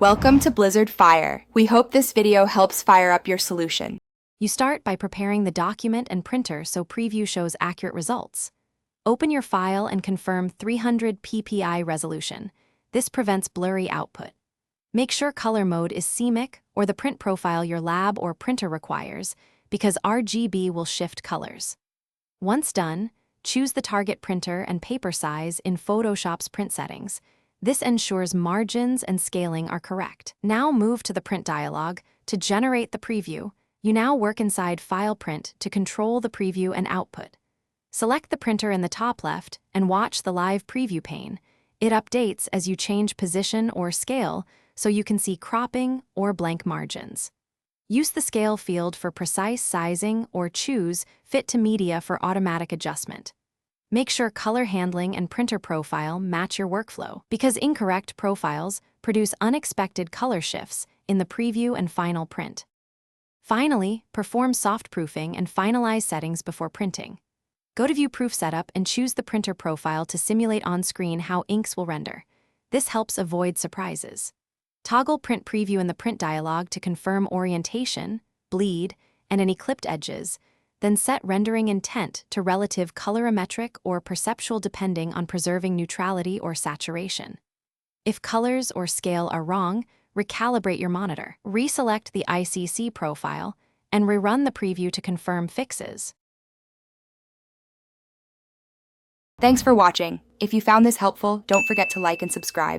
Welcome to Blizzard Fire. We hope this video helps fire up your solution. You start by preparing the document and printer so Preview shows accurate results. Open your file and confirm 300 ppi resolution. This prevents blurry output. Make sure color mode is CMYK or the print profile your lab or printer requires, because RGB will shift colors. Once done, choose the target printer and paper size in Photoshop's print settings. This ensures margins and scaling are correct. Now move to the print dialog. To generate the preview, you now work inside File Print to control the preview and output. Select the printer in the top left and watch the live preview pane. It updates as you change position or scale so you can see cropping or blank margins. Use the scale field for precise sizing or choose Fit to Media for automatic adjustment. Make sure color handling and printer profile match your workflow, because incorrect profiles produce unexpected color shifts in the preview and final print. Finally, perform soft proofing and finalize settings before printing. Go to View Proof Setup and choose the printer profile to simulate on screen how inks will render. This helps avoid surprises. Toggle Print Preview in the print dialog to confirm orientation, bleed, and any clipped edges. Then set rendering intent to relative colorimetric or perceptual depending on preserving neutrality or saturation. If colors or scale are wrong, recalibrate your monitor. Reselect the ICC profile and rerun the preview to confirm fixes. Thanks for watching. If you found this helpful, don't forget to like and subscribe.